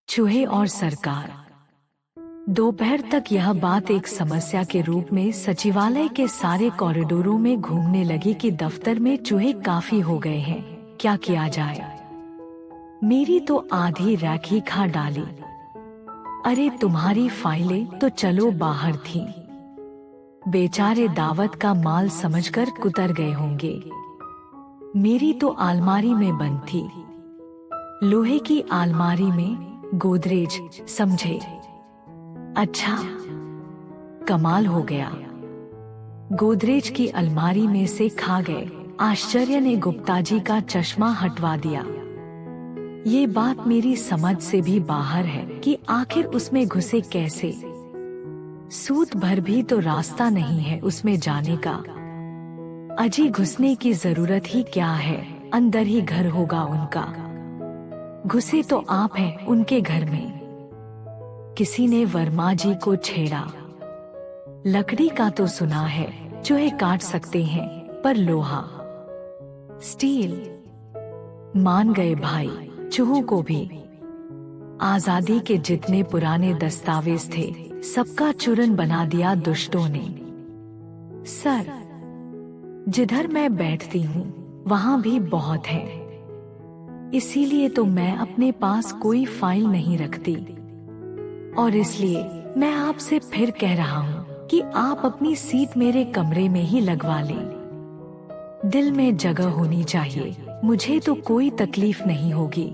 चूहे और सरकार। दोपहर तक यह बात एक समस्या के रूप में सचिवालय के सारे कॉरिडोरों में घूमने लगी कि दफ्तर में चूहे काफी हो गए हैं, क्या किया जाए। मेरी तो आधी रैक ही खा डाली। अरे तुम्हारी फाइलें तो चलो बाहर थीं। बेचारे दावत का माल समझकर कुतर गए होंगे। मेरी तो अलमारी में बंद थी, लोहे की अलमारी में, गोदरेज, समझे। अच्छा, कमाल हो गया, गोदरेज की अलमारी में से खा गए। आश्चर्य ने गुप्ता जी का चश्मा हटवा दिया। ये बात मेरी समझ से भी बाहर है कि आखिर उसमें घुसे कैसे। सूत भर भी तो रास्ता नहीं है उसमें जाने का। अजी घुसने की जरूरत ही क्या है, अंदर ही घर होगा उनका। घुसे तो आप हैं उनके घर में। किसी ने वर्मा जी को छेड़ा। लकड़ी का तो सुना है चूहे काट सकते हैं, पर लोहा, स्टील। मान गए भाई, चूहों को भी। आजादी के जितने पुराने दस्तावेज थे सबका चूरन बना दिया दुष्टों ने। सर, जिधर मैं बैठती हूँ वहाँ भी बहुत है, इसीलिए तो मैं अपने पास कोई फाइल नहीं रखती। और इसलिए मैं आपसे फिर कह रहा हूँ कि आप अपनी सीट मेरे कमरे में ही लगवा लें। दिल में जगह होनी चाहिए, मुझे तो कोई तकलीफ नहीं होगी।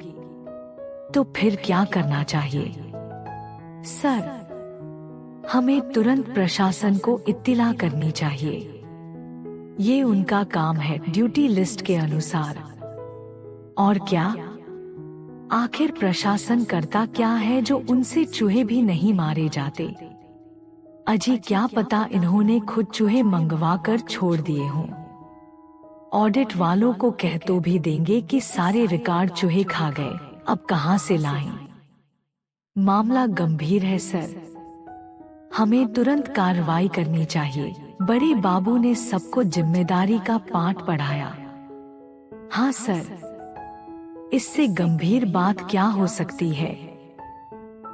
तो फिर क्या करना चाहिए? सर, हमें तुरंत प्रशासन को इत्तिला करनी चाहिए। ये उनका काम है ड्यूटी लिस्ट के अनुसार। और क्या? आखिर प्रशासन करता क्या है जो उनसे चूहे भी नहीं मारे जाते। अजी क्या पता इन्होंने खुद चूहे मंगवा कर छोड़ दिए हों। ऑडिट वालों को कह तो भी देंगे कि सारे रिकॉर्ड चूहे खा गए, अब कहां से लाएं? मामला गंभीर है सर, हमें तुरंत कार्रवाई करनी चाहिए। बड़े बाबू ने सबको जिम्मेदारी का पाठ पढ़ाया। हाँ सर, इससे गंभीर बात क्या हो सकती है?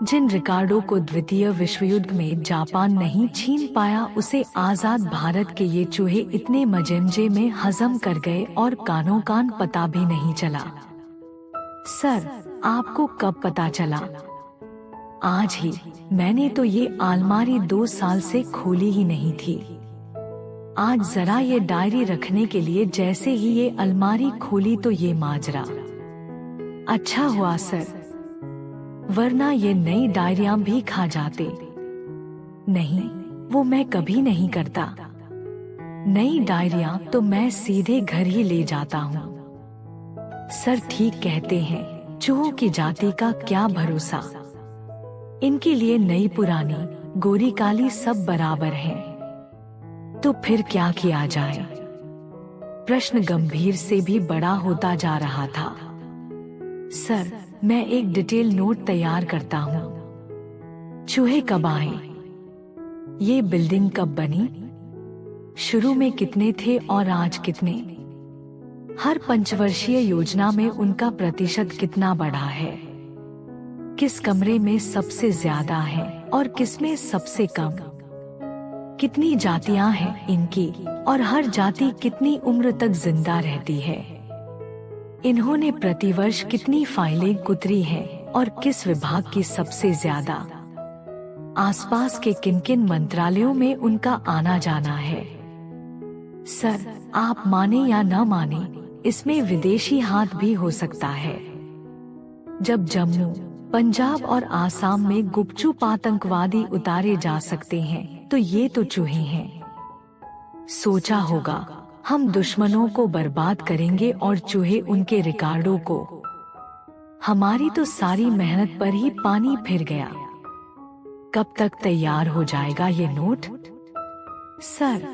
जिन रिकॉर्डों को द्वितीय विश्व युद्ध में जापान नहीं छीन पाया, उसे आजाद भारत के ये चूहे इतने मजेंजे में हजम कर गए और कानों कान पता भी नहीं चला। सर, आपको कब पता चला? आज ही। मैंने तो ये अलमारी 2 साल से खोली ही नहीं थी। आज जरा ये डायरी रखने के लिए जैसे ही ये अलमारी खोली तो ये माजरा। अच्छा हुआ सर, वरना ये नई डायरियां भी खा जाते। नहीं, वो मैं कभी नहीं करता। नई डायरियां तो मैं सीधे घर ही ले जाता हूँ। सर ठीक कहते हैं, चूहों की जाति का क्या भरोसा। इनके लिए नई पुरानी, गोरी काली सब बराबर हैं। तो फिर क्या किया जाए? प्रश्न गंभीर से भी बड़ा होता जा रहा था। सर, मैं एक डिटेल नोट तैयार करता हूँ। चूहे कब आए? ये बिल्डिंग कब बनी? शुरू में कितने थे और आज कितने? हर पंचवर्षीय योजना में उनका प्रतिशत कितना बढ़ा है? किस कमरे में सबसे ज्यादा है और किसमें सबसे कम? कितनी जातियां हैं इनकी और हर जाति कितनी उम्र तक जिंदा रहती है? इन्होंने प्रतिवर्ष कितनी फाइलें कुतरी हैं और किस विभाग की सबसे ज्यादा? आसपास के किन किन मंत्रालयों में उनका आना जाना है? सर, आप माने या न माने, इसमें विदेशी हाथ भी हो सकता है। जब जम्मू, पंजाब और आसाम में गुपचुप आतंकवादी उतारे जा सकते हैं, तो ये तो चूहे हैं। सोचा होगा हम दुश्मनों को बर्बाद करेंगे और चूहे उनके रिकॉर्डों को। हमारी तो सारी मेहनत पर ही पानी फिर गया। कब तक तैयार हो जाएगा ये नोट? सर,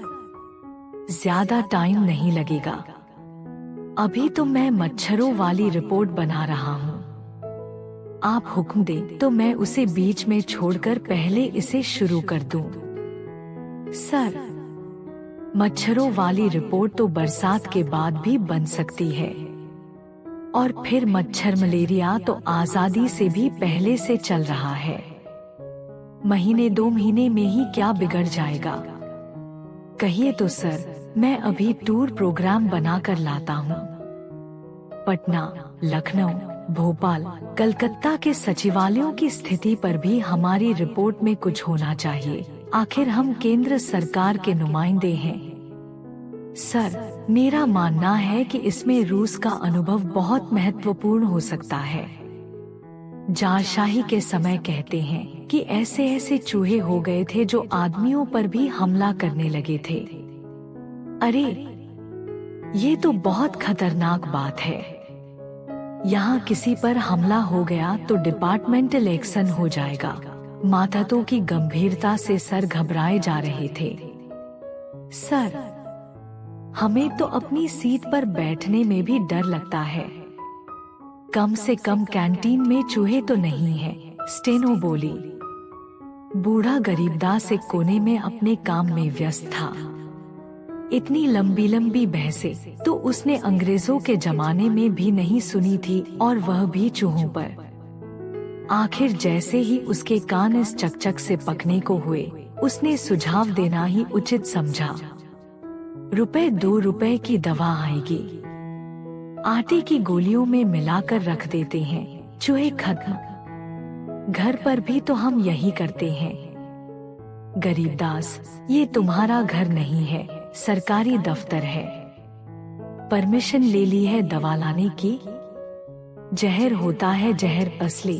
ज्यादा टाइम नहीं लगेगा। अभी तो मैं मच्छरों वाली रिपोर्ट बना रहा हूँ। आप हुक्म दें तो मैं उसे बीच में छोड़कर पहले इसे शुरू कर दूं। सर, मच्छरों वाली रिपोर्ट तो बरसात के बाद भी बन सकती है। और फिर मच्छर मलेरिया तो आजादी से भी पहले से चल रहा है। महीने 2 महीने में ही क्या बिगड़ जाएगा? कहिए तो सर, मैं अभी टूर प्रोग्राम बनाकर लाता हूँ। पटना, लखनऊ, भोपाल, कलकत्ता के सचिवालयों की स्थिति पर भी हमारी रिपोर्ट में कुछ होना चाहिए। आखिर हम केंद्र सरकार के नुमाइंदे हैं। सर, मेरा मानना है कि इसमें रूस का अनुभव बहुत महत्वपूर्ण हो सकता है। जारशाही के समय कहते हैं कि ऐसे ऐसे चूहे हो गए थे जो आदमियों पर भी हमला करने लगे थे। अरे, ये तो बहुत खतरनाक बात है। यहाँ किसी पर हमला हो गया तो डिपार्टमेंटल एक्शन हो जाएगा। मातहतों की गंभीरता से सर घबराए जा रहे थे। सर, हमें तो अपनी सीट पर बैठने में भी डर लगता है। कम से कम कैंटीन में चूहे तो नहीं है, स्टेनो बोली। बूढ़ा गरीबदास एक कोने में अपने काम में व्यस्त था। इतनी लंबी लंबी बहसें तो उसने अंग्रेजों के जमाने में भी नहीं सुनी थी, और वह भी चूहों पर। आखिर जैसे ही उसके कान इस चकचक से पकने को हुए, उसने सुझाव देना ही उचित समझा। ₹2 की दवा आएगी, आटे की गोलियों में मिलाकर रख देते हैं, चूहे खत्म। घर पर भी तो हम यही करते हैं। गरीबदास, ये तुम्हारा घर नहीं है, सरकारी दफ्तर है। परमिशन ले ली है दवा लाने की? जहर होता है जहर असली।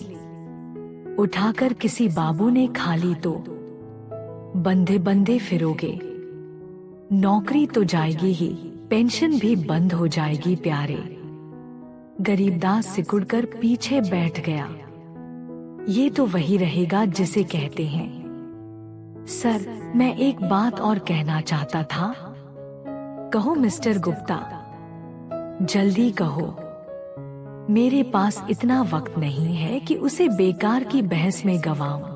उठाकर किसी बाबू ने खा ली तो बंधे बंधे फिरोगे। नौकरी तो जाएगी ही, पेंशन भी बंद हो जाएगी प्यारे। गरीबदास सिकुड़कर पीछे बैठ गया। ये तो वही रहेगा जिसे कहते हैं। सर, मैं एक बात और कहना चाहता था। कहो मिस्टर गुप्ता, जल्दी कहो। मेरे पास इतना वक्त नहीं है कि उसे बेकार की बहस में गवाऊं।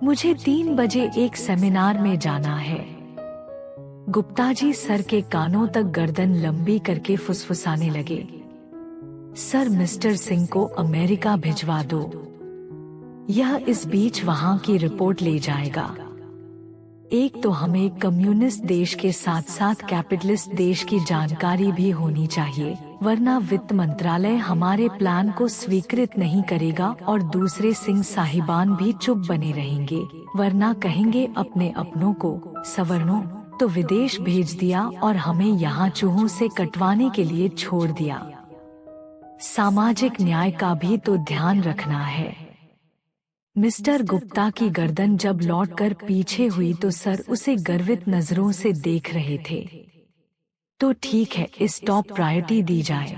मुझे 3 बजे एक सेमिनार में जाना है। गुप्ता जी सर के कानों तक गर्दन लंबी करके फुसफुसाने लगे। सर, मिस्टर सिंह को अमेरिका भिजवा दो। यह इस बीच वहां की रिपोर्ट ले जाएगा। एक तो हमें कम्युनिस्ट देश के साथ साथ कैपिटलिस्ट देश की जानकारी भी होनी चाहिए, वरना वित्त मंत्रालय हमारे प्लान को स्वीकृत नहीं करेगा, और दूसरे सिंह साहिबान भी चुप बने रहेंगे, वरना कहेंगे अपने अपनों को, सवर्णों, तो विदेश भेज दिया और हमें यहाँ चूहों से कटवाने के लिए छोड़ दिया। सामाजिक न्याय का भी तो ध्यान रखना है। मिस्टर गुप्ता की गर्दन जब लौटकर पीछे हुई तो सर उसे गर्वित नजरों से देख रहे थे। तो ठीक है, इस टॉप प्रायोरिटी दी जाए।